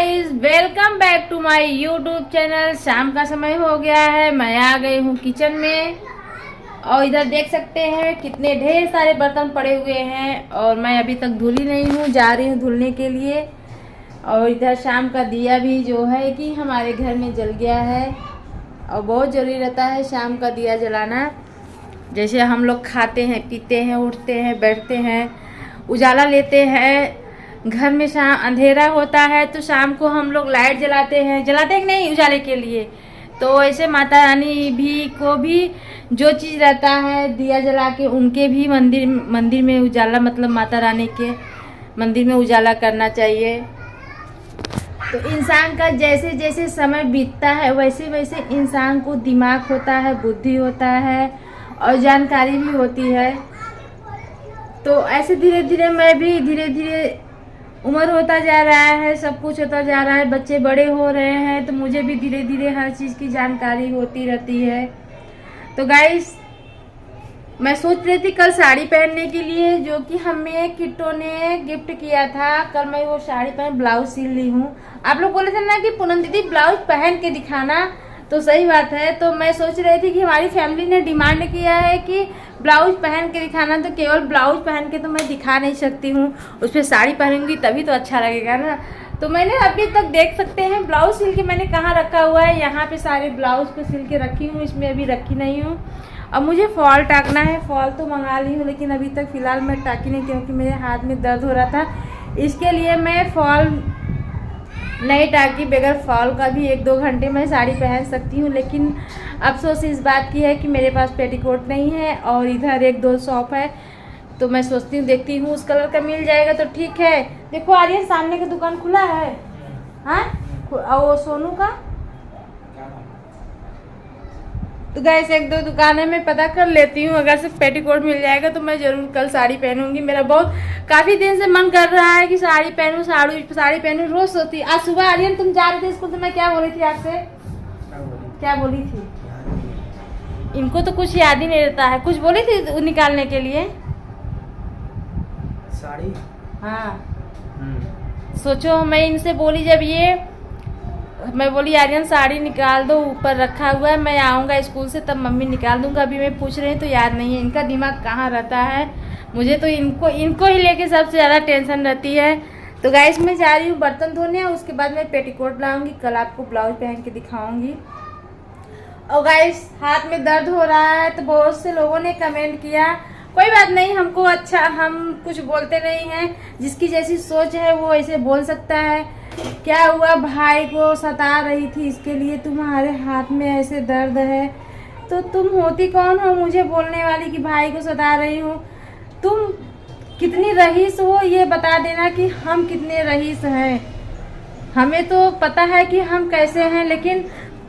Guys, welcome back to my YouTube channel. शाम का समय हो गया है, मैं आ गई हूँ किचन में और इधर देख सकते हैं कितने ढेर सारे बर्तन पड़े हुए हैं और मैं अभी तक धुली नहीं हूँ, जा रही हूँ धुलने के लिए। और इधर शाम का दिया भी जो है कि हमारे घर में जल गया है और बहुत ज़रूरी रहता है शाम का दिया जलाना। जैसे हम लोग खाते हैं, पीते हैं, उठते हैं, बैठते हैं, उजाला लेते हैं, घर में शाम अंधेरा होता है तो शाम को हम लोग लाइट जलाते हैं कि नहीं उजाले के लिए। तो ऐसे माता रानी भी को भी जो चीज़ रहता है दिया जला के उनके भी मंदिर में उजाला, मतलब माता रानी के मंदिर में उजाला करना चाहिए। तो इंसान का जैसे जैसे समय बीतता है वैसे वैसे इंसान को दिमाग होता है, बुद्धि होता है और जानकारी भी होती है। तो ऐसे धीरे धीरे मैं भी धीरे धीरे उम्र होता जा रहा है, सब कुछ होता जा रहा है, बच्चे बड़े हो रहे हैं तो मुझे भी धीरे धीरे हर चीज़ की जानकारी होती रहती है। तो गाइस, मैं सोच रही थी कल साड़ी पहनने के लिए, जो कि हमें किट्टो ने गिफ्ट किया था। कल मैं वो साड़ी पहन ब्लाउज सिल ली हूँ। आप लोग बोले थे ना कि पूनम दीदी ब्लाउज पहन के दिखाना, तो सही बात है। तो मैं सोच रही थी कि हमारी फैमिली ने डिमांड किया है कि ब्लाउज पहन के दिखाना, तो केवल ब्लाउज पहन के तो मैं दिखा नहीं सकती हूँ, उस पर साड़ी पहनूंगी तभी तो अच्छा लगेगा ना। तो मैंने अभी तक देख सकते हैं ब्लाउज सिल के मैंने कहाँ रखा हुआ है, यहाँ पे सारे ब्लाउज को सिल के रखी हूँ, इसमें अभी रखी नहीं हूँ। अब मुझे फॉल टाकना है, फॉल तो मंगा ली हूँ लेकिन अभी तक फ़िलहाल मैं टाकी नहीं, क्योंकि मेरे हाथ में दर्द हो रहा था। इसके लिए मैं फॉल नहीं टाकी, बगैर फॉल का भी 1-2 घंटे में साड़ी पहन सकती हूँ। लेकिन अफसोस इस बात की है कि मेरे पास पेटीकोट नहीं है और इधर 1-2 शॉप है, तो मैं सोचती हूँ देखती हूँ उस कलर का मिल जाएगा तो ठीक है। देखो आर्यन, सामने का दुकान खुला है, हाँ, और वो सोनू का। तो गैस 1-2 दुकानें मैं पता कर लेती हूँ, अगर सिर्फ पेटीकोट मिल जाएगा तो मैं ज़रूर कल साड़ी पहनूंगी। मेरा बहुत काफ़ी दिन से मन कर रहा है कि साड़ी पहनूँ, साड़ी पहनूँ। रोज सोती। आज सुबह आर्यन तुम जा रहे थे स्कूल तो मैं क्या बोली थी आपसे, क्या बोली थी? इनको तो कुछ याद ही नहीं रहता है। कुछ बोली थी निकालने के लिए साड़ी? हाँ, सोचो मैं इनसे बोली, जब ये मैं बोली आर्यन साड़ी निकाल दो, ऊपर रखा हुआ है, मैं आऊँगा स्कूल से तब मम्मी निकाल दूँगा। अभी मैं पूछ रही हूँ तो याद नहीं है। इनका दिमाग कहाँ रहता है, मुझे तो इनको ही लेके सबसे ज़्यादा टेंशन रहती है। तो गाइस, मैं जा रही हूँ बर्तन धोने, उसके बाद मैं पेटीकोट लाऊंगी, कल आपको ब्लाउज पहन के दिखाऊंगी। और गाइस, हाथ में दर्द हो रहा है तो बहुत से लोगों ने कमेंट किया, कोई बात नहीं, हमको अच्छा, हम कुछ बोलते नहीं हैं, जिसकी जैसी सोच है वो ऐसे बोल सकता है। क्या हुआ, भाई को सता रही थी, इसके लिए तुम्हारे हाथ में ऐसे दर्द है, तो तुम होती कौन हो मुझे बोलने वाली कि भाई को सता रही हो? तुम कितनी रईस हो ये बता देना कि हम कितने रईस हैं। हमें तो पता है कि हम कैसे हैं, लेकिन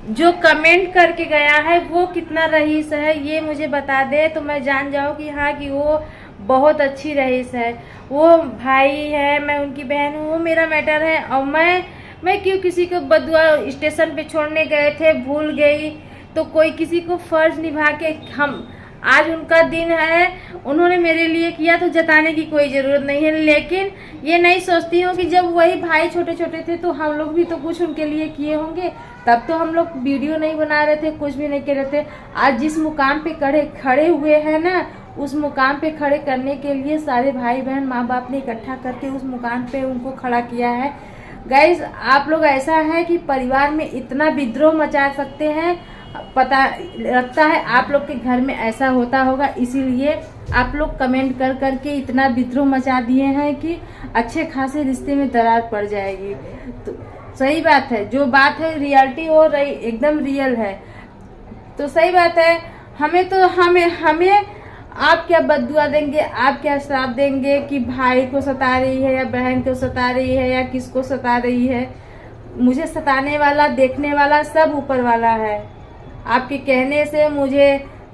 जो कमेंट करके गया है वो कितना रईस है ये मुझे बता दे, तो मैं जान जाऊँ कि हाँ कि वो बहुत अच्छी रईस है। वो भाई है, मैं उनकी बहन हूँ, वो मेरा मैटर है। और मैं क्यों किसी को बदुआ स्टेशन पे छोड़ने गए थे, भूल गई, तो कोई किसी को फ़र्ज निभा के, हम आज उनका दिन है, उन्होंने मेरे लिए किया तो जताने की कोई ज़रूरत नहीं है। लेकिन ये नहीं सोचती हूँ कि जब वही भाई छोटे छोटे थे तो हम लोग भी तो कुछ उनके लिए किए होंगे, तब तो हम लोग वीडियो नहीं बना रहे थे, कुछ भी नहीं कर रहे थे। आज जिस मुकाम पे खड़े हुए हैं ना, उस मुकाम पे खड़े करने के लिए सारे भाई बहन माँ बाप ने इकट्ठा करके उस मुकाम पे उनको खड़ा किया है। गाइज, आप लोग ऐसा है कि परिवार में इतना विद्रोह मचा सकते हैं, पता लगता है आप लोग के घर में ऐसा होता होगा, इसीलिए आप लोग कमेंट कर करके इतना विद्रोह मचा दिए हैं कि अच्छे खासे रिश्ते में दरार पड़ जाएगी। तो सही बात है, जो बात है रियलिटी हो रही, एकदम रियल है। तो सही बात है, हमें आप क्या बद्दुआ देंगे, आप क्या श्राप देंगे कि भाई को सता रही है या बहन को सता रही है या किसको सता रही है? मुझे सताने वाला, देखने वाला सब ऊपर वाला है। आपके कहने से मुझे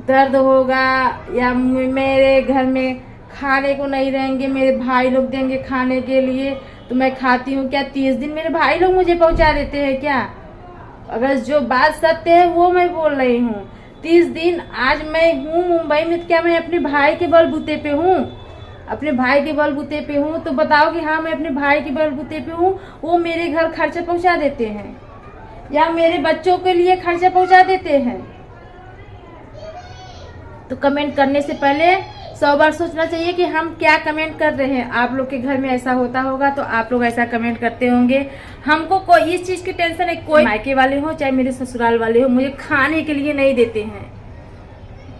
दर्द होगा या मेरे घर में खाने को नहीं रहेंगे, मेरे भाई लोग देंगे खाने के लिए तो मैं खाती हूँ क्या? 30 दिन मेरे भाई लोग मुझे पहुँचा देते हैं क्या? अगर जो बात सत्य है वो मैं बोल रही हूँ। 30 दिन आज मैं हूँ मुंबई में, क्या मैं अपने भाई के बलबूते पे हूँ? अपने भाई के बलबूते पे हूँ तो बताओ कि हाँ मैं अपने भाई के बलबूते पे हूँ, वो मेरे घर खर्चा पहुँचा देते हैं या मेरे बच्चों के लिए खर्चा पहुँचा देते हैं। तो कमेंट करने से पहले 100 बार सोचना चाहिए कि हम क्या कमेंट कर रहे हैं। आप लोग के घर में ऐसा होता होगा तो आप लोग ऐसा कमेंट करते होंगे। हमको कोई इस चीज़ की टेंशन है, कोई मायके वाले हो चाहे मेरे ससुराल वाले हो, मुझे खाने के लिए नहीं देते हैं।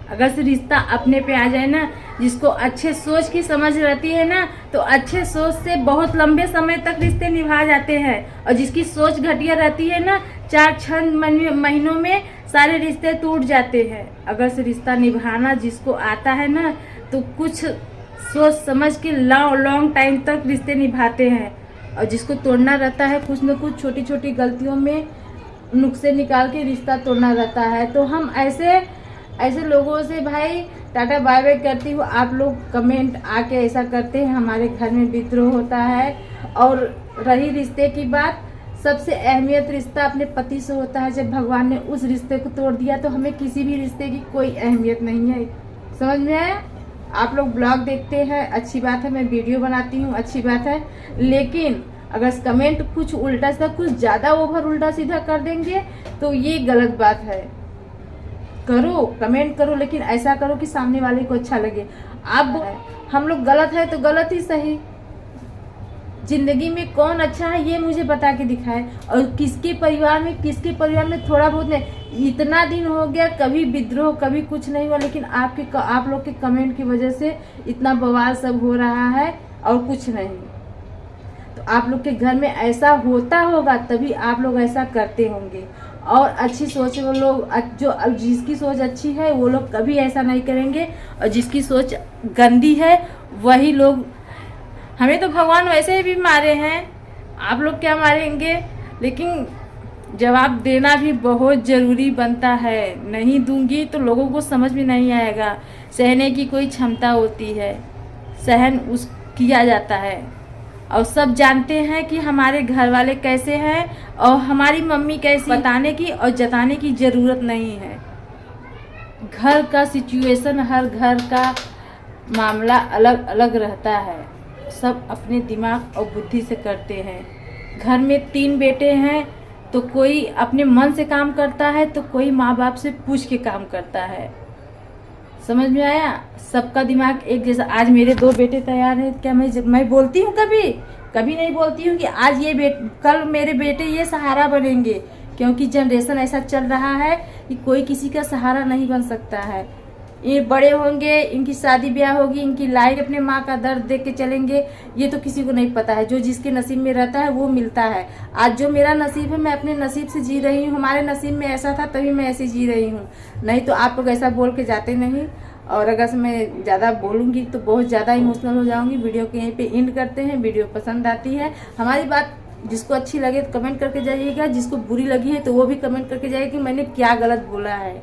अगर से रिश्ता अपने पे आ जाए ना, जिसको अच्छे सोच की समझ रहती है ना, तो अच्छे सोच से बहुत लंबे समय तक रिश्ते निभा जाते हैं। और जिसकी सोच घटिया रहती है ना, 4-6 महीनों में सारे रिश्ते टूट जाते हैं। अगर से रिश्ता निभाना जिसको आता है ना, तो कुछ सोच समझ के लॉन्ग टाइम तक रिश्ते निभाते हैं। और जिसको तोड़ना रहता है, कुछ न कुछ छोटी छोटी गलतियों में नुक्से निकाल के रिश्ता तोड़ना रहता है। तो हम ऐसे लोगों से भाई टाटा बाय बाय करती हूँ। आप लोग कमेंट आके ऐसा करते हैं, हमारे घर में विद्रोह होता है। और रही रिश्ते की बात, सबसे अहमियत रिश्ता अपने पति से होता है। जब भगवान ने उस रिश्ते को तोड़ दिया तो हमें किसी भी रिश्ते की कोई अहमियत नहीं है। समझ में आया? आप लोग ब्लॉग देखते हैं, अच्छी बात है, मैं वीडियो बनाती हूँ, अच्छी बात है। लेकिन अगर कमेंट कुछ उल्टा सीधा, कुछ ज़्यादा ओवर उल्टा सीधा कर देंगे तो ये गलत बात है। करो, कमेंट करो, लेकिन ऐसा करो कि सामने वाले को अच्छा लगे। अब हम लोग गलत है तो गलत ही सही। जिंदगी में कौन अच्छा है ये मुझे बता के दिखाए। और किसके परिवार में थोड़ा बहुत नहीं। इतना दिन हो गया, कभी विद्रोह कभी कुछ नहीं हुआ, लेकिन आप लोग के कमेंट की वजह से इतना बवाल सब हो रहा है और कुछ नहीं। तो आप लोग के घर में ऐसा होता होगा तभी आप लोग ऐसा करते होंगे। और अच्छी सोच वो लोग, जो जिसकी सोच अच्छी है वो लोग कभी ऐसा नहीं करेंगे। और जिसकी सोच गंदी है वही लोग, हमें तो भगवान वैसे भी मारे हैं, आप लोग क्या मारेंगे। लेकिन जवाब देना भी बहुत ज़रूरी बनता है। नहीं दूंगी तो लोगों को समझ में नहीं आएगा। सहने की कोई क्षमता होती है, सहन किया जाता है। और सब जानते हैं कि हमारे घर वाले कैसे हैं और हमारी मम्मी कैसी, बताने की और जताने की ज़रूरत नहीं है। घर का सिचुएशन, हर घर का मामला अलग अलग रहता है। सब अपने दिमाग और बुद्धि से करते हैं। घर में 3 बेटे हैं तो कोई अपने मन से काम करता है तो कोई माँ बाप से पूछ के काम करता है। समझ में आया? सबका दिमाग एक जैसा। आज मेरे 2 बेटे तैयार हैं, क्या मैं बोलती हूँ? कभी नहीं बोलती हूँ कि आज कल मेरे बेटे ये सहारा बनेंगे। क्योंकि जनरेशन ऐसा चल रहा है कि कोई किसी का सहारा नहीं बन सकता है। ये बड़े होंगे, इनकी शादी ब्याह होगी, इनकी लाइफ, अपने माँ का दर्द देख के चलेंगे, ये तो किसी को नहीं पता है। जो जिसके नसीब में रहता है वो मिलता है। आज जो मेरा नसीब है मैं अपने नसीब से जी रही हूँ। हमारे नसीब में ऐसा था तभी मैं ऐसे जी रही हूँ। नहीं तो आप लोग ऐसा बोल के जाते नहीं। और अगर मैं ज़्यादा बोलूँगी तो बहुत ज़्यादा इमोशनल हो जाऊँगी। वीडियो के यहीं पे एंड करते हैं। वीडियो पसंद आती है हमारी बात, जिसको अच्छी लगे तो कमेंट करके जाइएगा, जिसको बुरी लगी है तो वो भी कमेंट करके जाइए कि मैंने क्या गलत बोला है।